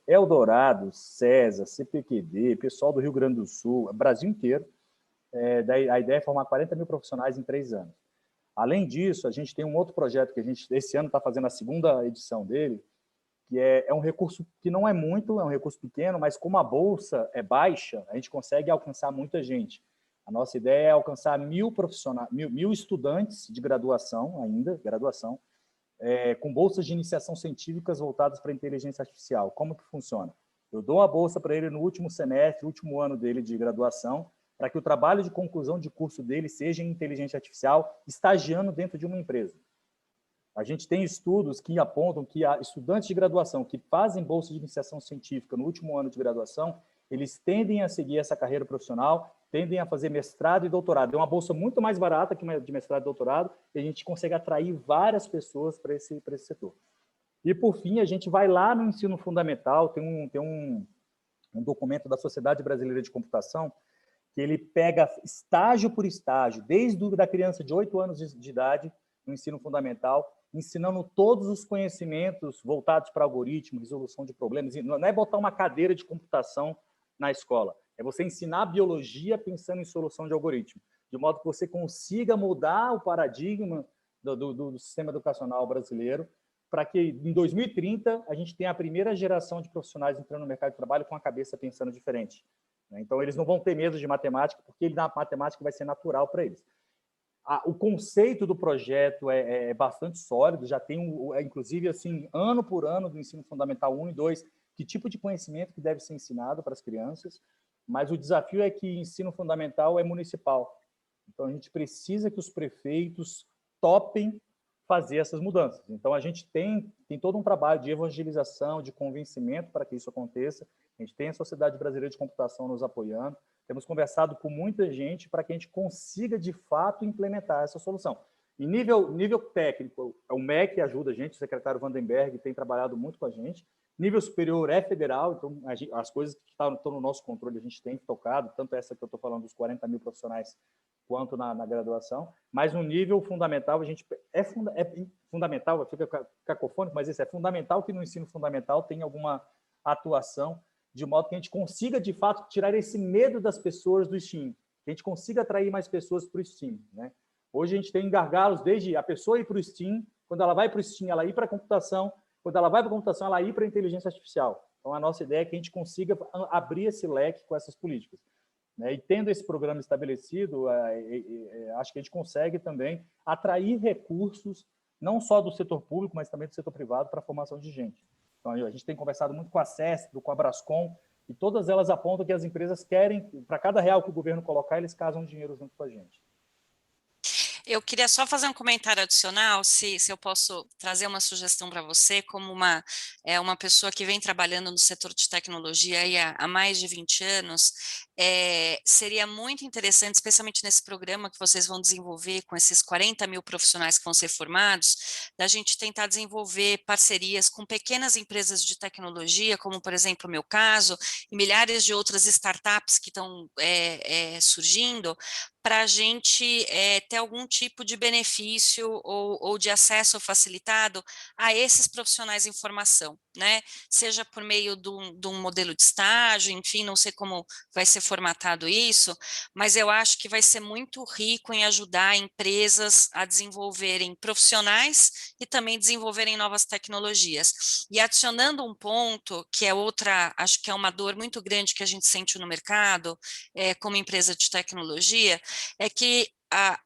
Eldorado, CESA, CPQD, pessoal do Rio Grande do Sul, Brasil inteiro. a ideia é formar 40 mil profissionais em 3 anos. Além disso, a gente tem um outro projeto que a gente, esse ano, está fazendo a 2ª edição dele, que é um recurso que não é muito, é um recurso pequeno, mas como a bolsa é baixa, a gente consegue alcançar muita gente. A nossa ideia é alcançar 1.000 profissionais, 1.000 estudantes de graduação ainda, com bolsas de iniciação científicas voltadas para a inteligência artificial. Como que funciona? Eu dou a bolsa para ele no último semestre, último ano dele de graduação, para que o trabalho de conclusão de curso dele seja em inteligência artificial, estagiando dentro de uma empresa. A gente tem estudos que apontam que estudantes de graduação que fazem bolsa de iniciação científica no último ano de graduação, eles tendem a seguir essa carreira profissional, tendem a fazer mestrado e doutorado. É uma bolsa muito mais barata que uma de mestrado e doutorado, e a gente consegue atrair várias pessoas para esse setor. E, por fim, a gente vai lá no ensino fundamental, tem um documento da Sociedade Brasileira de Computação, que ele pega estágio por estágio, desde a criança de 8 anos de idade, no ensino fundamental, ensinando todos os conhecimentos voltados para algoritmo, resolução de problemas. Não é botar uma cadeira de computação na escola, é você ensinar biologia pensando em solução de algoritmo, de modo que você consiga mudar o paradigma do sistema educacional brasileiro, para que em 2030 a gente tenha a primeira geração de profissionais entrando no mercado de trabalho com a cabeça pensando diferente. Então, eles não vão ter medo de matemática, porque a matemática vai ser natural para eles. O conceito do projeto é bastante sólido, já tem, inclusive, assim, ano por ano do ensino fundamental 1 e 2, que tipo de conhecimento que deve ser ensinado para as crianças, mas o desafio é que ensino fundamental é municipal. Então, a gente precisa que os prefeitos topem fazer essas mudanças. Então, a gente tem todo um trabalho de evangelização, de convencimento para que isso aconteça. A gente tem a Sociedade Brasileira de Computação nos apoiando. Temos conversado com muita gente para que a gente consiga, de fato, implementar essa solução. Em nível técnico, o MEC ajuda a gente, o secretário Vandenberg tem trabalhado muito com a gente. Nível superior é federal, então as coisas que estão no nosso controle a gente tem tocado, tanto essa que eu estou falando dos 40 mil profissionais, quanto na graduação, mas no nível fundamental, a gente é fundamental, fica cacofônico, mas isso é fundamental que no ensino fundamental tenha alguma atuação, de modo que a gente consiga, de fato, tirar esse medo das pessoas do STEAM, que a gente consiga atrair mais pessoas para o STEAM. Né? Hoje a gente tem gargalos desde a pessoa ir para o STEAM, quando ela vai para o STEAM, ela ir para a computação, quando ela vai para a computação, ela ir para a inteligência artificial. Então, a nossa ideia é que a gente consiga abrir esse leque com essas políticas. E tendo esse programa estabelecido, acho que a gente consegue também atrair recursos, não só do setor público, mas também do setor privado, para a formação de gente. Então, a gente tem conversado muito com a CESP, com a Brascom, e todas elas apontam que as empresas querem, para cada real que o governo colocar, eles casam dinheiro junto com a gente. Eu queria só fazer um comentário adicional, se eu posso trazer uma sugestão para você, como uma pessoa que vem trabalhando no setor de tecnologia aí há mais de 20 anos, seria muito interessante, especialmente nesse programa que vocês vão desenvolver com esses 40 mil profissionais que vão ser formados, da gente tentar desenvolver parcerias com pequenas empresas de tecnologia, como, por exemplo, o meu caso, e milhares de outras startups que estão surgindo, para a gente ter algum tipo de benefício ou de acesso facilitado a esses profissionais em formação, né? Seja por meio de um modelo de estágio, enfim, não sei como vai ser formatado isso, mas eu acho que vai ser muito rico em ajudar empresas a desenvolverem profissionais e também desenvolverem novas tecnologias. E adicionando um ponto, que é acho que é uma dor muito grande que a gente sente no mercado, como empresa de tecnologia, é que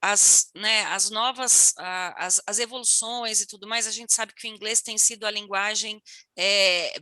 as novas, as evoluções e tudo mais, a gente sabe que o inglês tem sido a linguagem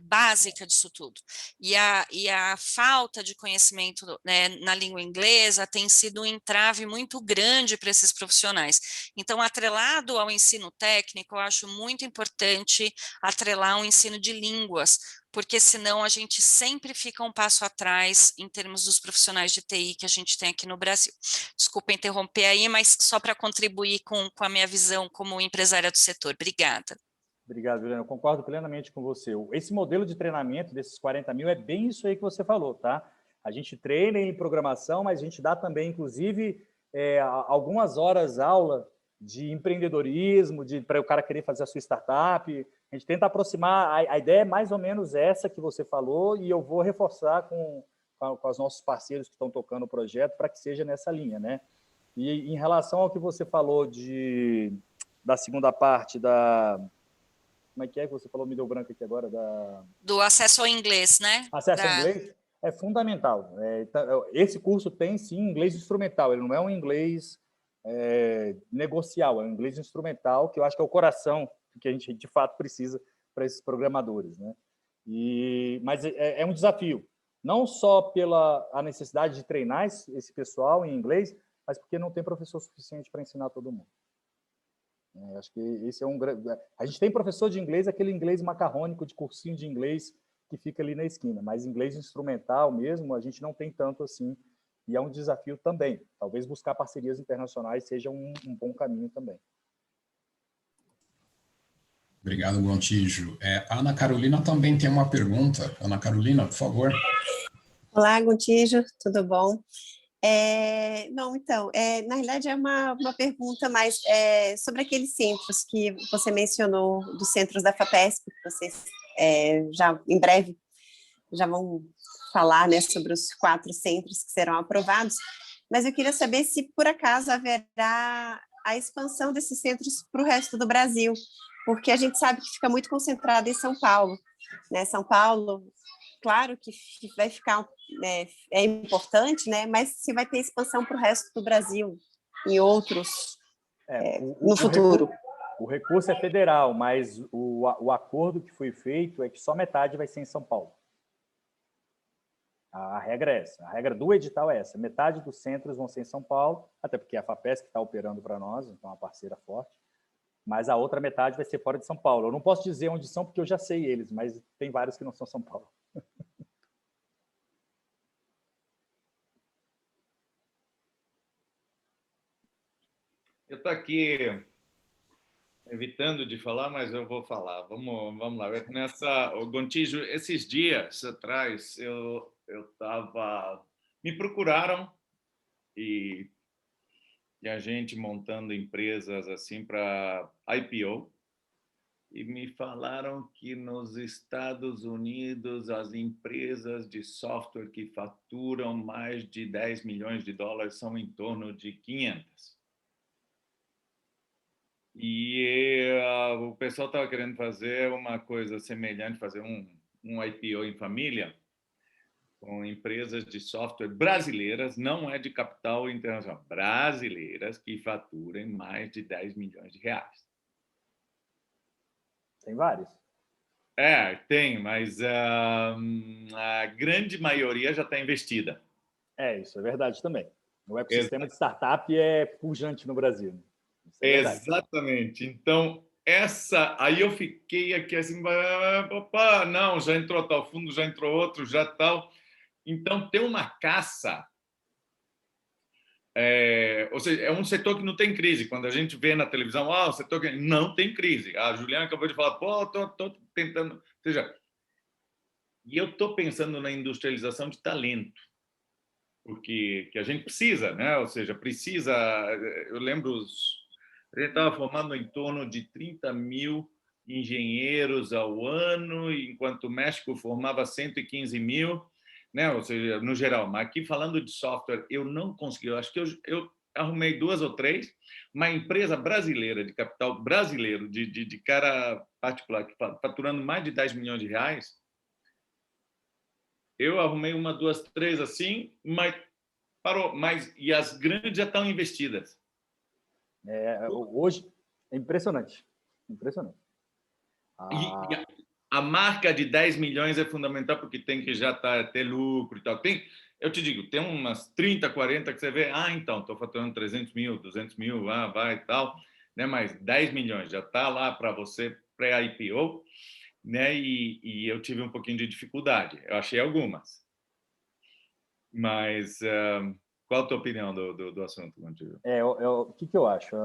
básica disso tudo. E a falta de conhecimento, né, na língua inglesa tem sido um entrave muito grande para esses profissionais. Então, atrelado ao ensino técnico, eu acho muito importante atrelar um ensino de línguas, porque senão a gente sempre fica um passo atrás em termos dos profissionais de TI que a gente tem aqui no Brasil. Desculpa interromper aí, mas só para contribuir com a minha visão como empresária do setor. Obrigada. Obrigado, Juliana. Eu concordo plenamente com você. Esse modelo de treinamento desses 40 mil é bem isso aí que você falou, tá? A gente treina em programação, mas a gente dá também, inclusive, algumas horas aula de empreendedorismo, para o cara querer fazer a sua startup. A gente tenta aproximar, a ideia é mais ou menos essa que você falou, e eu vou reforçar com com os nossos parceiros que estão tocando o projeto para que seja nessa linha, né? E em relação ao que você falou da segunda parte como é que você falou? Me deu branco aqui agora. Do acesso ao inglês, né? Acesso ao inglês é fundamental. Esse curso tem, sim, inglês instrumental. Ele não é um inglês negocial, é um inglês instrumental, que eu acho que é o coração que a gente, de fato, precisa para esses programadores, né? Mas é um desafio, não só pela a necessidade de treinar esse pessoal em inglês, mas porque não tem professor suficiente para ensinar todo mundo. Acho que esse é um grande... A gente tem professor de inglês, aquele inglês macarrônico de cursinho de inglês que fica ali na esquina, mas inglês instrumental mesmo, a gente não tem tanto assim, e é um desafio também. Talvez buscar parcerias internacionais seja um bom caminho também. Obrigado, Gontijo. A Ana Carolina também tem uma pergunta. Ana Carolina, por favor. Olá, Gontijo, tudo bom? Não, então, na realidade é uma pergunta mais sobre aqueles centros que você mencionou, dos centros da FAPESP, que vocês já em breve já vão falar, né, sobre os 4 centros que serão aprovados, mas eu queria saber se por acaso haverá a expansão desses centros para o resto do Brasil, porque a gente sabe que fica muito concentrado em São Paulo, né? São Paulo, claro que vai ficar, é importante, né? Mas se vai ter expansão para o resto do Brasil, em outros, no futuro. O recurso é federal, mas o acordo que foi feito é que só metade vai ser em São Paulo. A regra é essa, a regra do edital é essa, metade dos centros vão ser em São Paulo, até porque é a FAPESP que está operando para nós, então é uma parceira forte, mas a outra metade vai ser fora de São Paulo. Eu não posso dizer onde são, porque eu já sei eles, mas tem vários que não são São Paulo. Eu estou aqui evitando de falar, mas eu vou falar. Vamos lá. Gontijo, esses dias atrás, eu estava... Me procuraram e a gente montando empresas assim para IPO, e me falaram que nos Estados Unidos as empresas de software que faturam mais de 10 milhões de dólares são em torno de 500. E o pessoal estava querendo fazer uma coisa semelhante, fazer um IPO em família, com empresas de software brasileiras, não é de capital internacional, brasileiras que faturem mais de 10 milhões de reais. Tem vários. Tem, mas a grande maioria já está investida. Isso é verdade também. O ecossistema de startup é pujante no Brasil. Exatamente. Então, aí eu fiquei aqui assim, opa, não, já entrou tal fundo, já entrou outro, já tal. Então, tem uma caça, ou seja, é um setor que não tem crise. Quando a gente vê na televisão, o setor que não tem crise. A Juliana acabou de falar, estou tentando... Ou seja, e eu estou pensando na industrialização de talento, porque que a gente precisa, né? Ou seja, precisa... Eu lembro, a gente estava formando em torno de 30 mil engenheiros ao ano, enquanto o México formava 115 mil, né? Ou seja, no geral. Mas aqui, falando de software, eu não consegui. Eu acho que eu arrumei 2 ou 3. Uma empresa brasileira, de capital brasileiro, de cara particular, que faturando mais de 10 milhões de reais, eu arrumei 1, 2, 3 assim, mas parou. E as grandes já estão investidas. Hoje é impressionante. Impressionante. E a marca de 10 milhões é fundamental, porque tem que já ter lucro e tal. Eu te digo, tem umas 30, 40 que você vê, então, estou faturando 300 mil, 200 mil, vai e tal, né? Mas 10 milhões já está lá para você pré-IPO, né? E eu tive um pouquinho de dificuldade. Eu achei algumas. Mas qual a tua opinião do assunto, Gontijo? O que eu acho?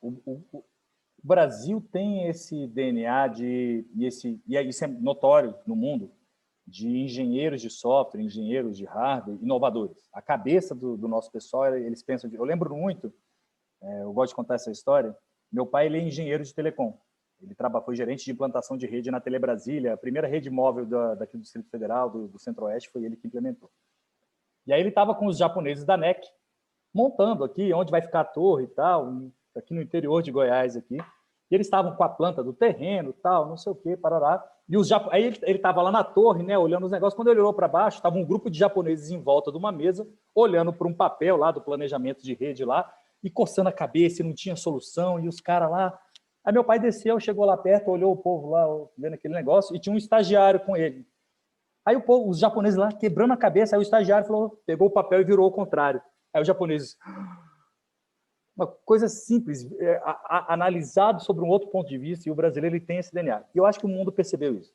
O Brasil tem esse DNA e isso é notório no mundo, de engenheiros de software, engenheiros de hardware, inovadores. A cabeça do nosso pessoal, eles pensam... Eu lembro muito, eu gosto de contar essa história, meu pai ele é engenheiro de telecom. Ele foi gerente de implantação de rede na Telebrasília, a primeira rede móvel daqui do Distrito Federal, do Centro-Oeste, foi ele que implementou. E aí ele estava com os japoneses da NEC, montando aqui onde vai ficar a torre e tal, aqui no interior de Goiás aqui. E eles estavam com a planta do terreno, tal, não sei o quê, parará. E aí ele estava lá na torre, né, olhando os negócios. Quando ele olhou para baixo, estava um grupo de japoneses em volta de uma mesa, olhando para um papel lá do planejamento de rede lá, e coçando a cabeça, e não tinha solução, e os caras lá. Aí meu pai desceu, chegou lá perto, olhou o povo lá, vendo aquele negócio, e tinha um estagiário com ele. Aí o povo, os japoneses lá, quebrando a cabeça, aí o estagiário falou, pegou o papel e virou ao contrário. Aí os japoneses... Uma coisa simples, analisado sobre um outro ponto de vista, e o brasileiro ele tem esse DNA. E eu acho que o mundo percebeu isso.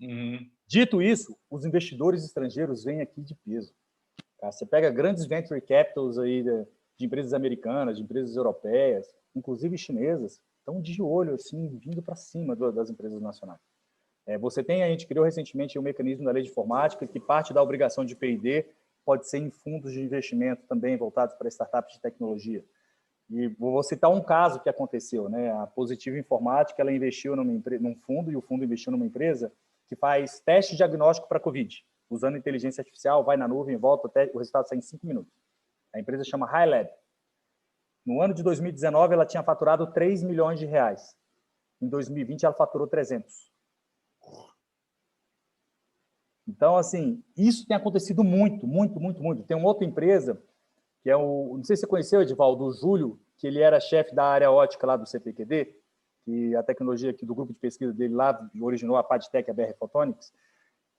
Uhum. Dito isso, os investidores estrangeiros vêm aqui de peso. Tá? Você pega grandes venture capitals aí de empresas americanas, de empresas europeias, inclusive chinesas, estão de olho, assim, vindo para cima das empresas nacionais. A gente criou recentemente um mecanismo da lei de informática que parte da obrigação de P&D pode ser em fundos de investimento também voltados para startups de tecnologia. E vou citar um caso que aconteceu, né? A Positivo Informática, ela investiu num fundo, e o fundo investiu numa empresa que faz teste diagnóstico para Covid, usando inteligência artificial, vai na nuvem, volta, até o resultado sai em 5 minutos. A empresa chama HighLab. No ano de 2019, ela tinha faturado 3 milhões de reais. Em 2020, ela faturou 300. Então, assim, isso tem acontecido muito, muito, muito, muito. Tem uma outra empresa que é não sei se você conheceu, Edivaldo, o Júlio, que ele era chefe da área ótica lá do CPQD, que a tecnologia aqui do grupo de pesquisa dele lá originou a Padtech, a BR Photonics.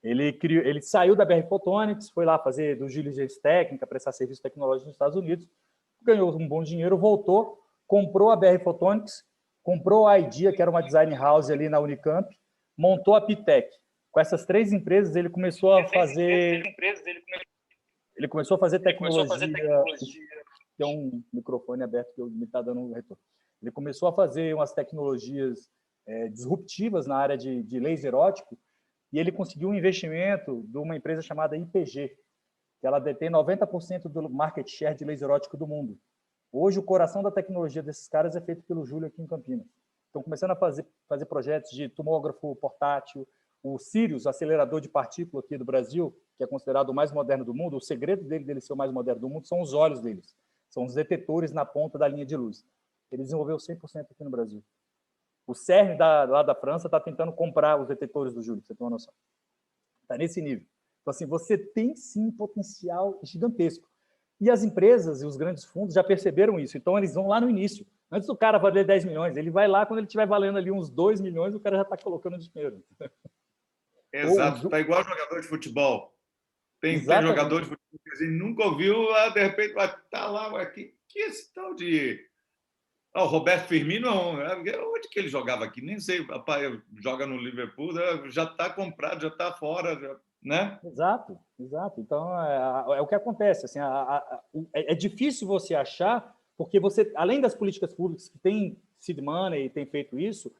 Ele saiu da BR Photonics, foi lá fazer due diligence técnica, prestar serviço tecnológico nos Estados Unidos, ganhou um bom dinheiro, voltou, comprou a BR Photonics, comprou a IDEA, que era uma design house ali na Unicamp, montou a Pitec. Com essas 3 empresas, ele começou a fazer... Ele começou a fazer tecnologia. Tem um microfone aberto que me está dando um retorno. Ele começou a fazer umas tecnologias disruptivas na área de laser óptico, e ele conseguiu um investimento de uma empresa chamada IPG, que ela detém 90% do market share de laser óptico do mundo. Hoje, o coração da tecnologia desses caras é feito pelo Júlio aqui em Campinas. Estão começando a fazer projetos de tomógrafo portátil. O Sirius, acelerador de partícula aqui do Brasil, que é considerado o mais moderno do mundo, o segredo dele ser o mais moderno do mundo são os olhos deles. São os detetores na ponta da linha de luz. Ele desenvolveu 100% aqui no Brasil. O CERN, lá da França, está tentando comprar os detetores do Júlio, para você ter uma noção. Está nesse nível. Então, assim, você tem, sim, potencial gigantesco. E as empresas e os grandes fundos já perceberam isso. Então, eles vão lá no início. Antes do cara valer 10 milhões, ele vai lá, quando ele estiver valendo ali uns 2 milhões, o cara já está colocando dinheiro. Exato, está igual jogador de futebol. Tem jogador de futebol que a gente nunca ouviu, de repente vai estar lá, aqui, que esse tal de... o Roberto Firmino, onde que ele jogava aqui? Nem sei, rapaz, joga no Liverpool, já está comprado, já está fora, né? Exato. Então, é o que acontece. Assim, é difícil você achar, porque você, além das políticas públicas que tem seed money e tem feito isso,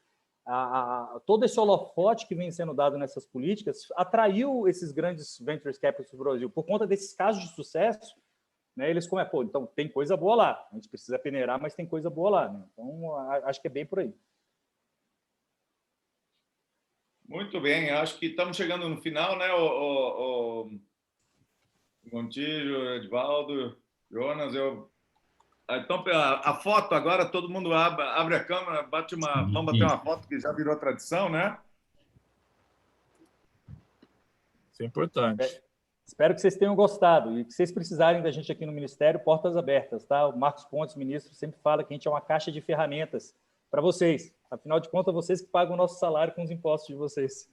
todo esse holofote que vem sendo dado nessas políticas atraiu esses grandes venture capitals do Brasil. Por conta desses casos de sucesso, né, eles então tem coisa boa lá. A gente precisa peneirar, mas tem coisa boa lá. Né? Então, acho que é bem por aí. Muito bem, acho que estamos chegando no final, né, o Gontijo, Edivaldo, Jonas, Então, a foto agora, todo mundo abre a câmera, vamos bater uma foto que já virou tradição, né? Isso é importante. Espero que vocês tenham gostado e que vocês precisarem da gente aqui no Ministério, portas abertas, tá? O Marcos Pontes, ministro, sempre fala que a gente é uma caixa de ferramentas para vocês. Afinal de contas, vocês que pagam o nosso salário com os impostos de vocês.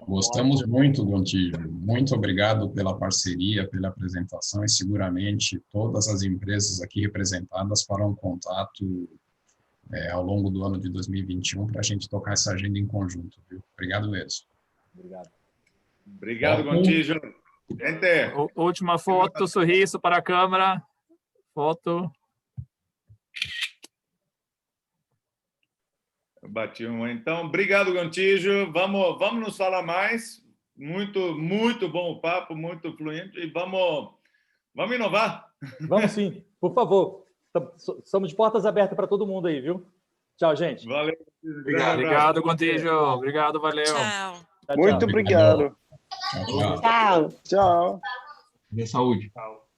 Gostamos muito, Gontijo. Muito obrigado pela parceria, pela apresentação e seguramente todas as empresas aqui representadas farão contato ao longo do ano de 2021 para a gente tocar essa agenda em conjunto. Viu? Obrigado mesmo. Obrigado, Gontijo. Gente. Última foto, sorriso para a câmera. Foto. Bati uma. Então, obrigado, Gontijo. Vamos nos falar mais. Muito, muito bom o papo, muito fluente. E vamos inovar. Vamos sim, por favor. Somos de portas abertas para todo mundo aí, viu? Tchau, gente. Valeu. Obrigado, Gontijo. Obrigado, valeu. Tchau. Muito obrigado. Tchau. Tchau. Dê saúde. Tchau.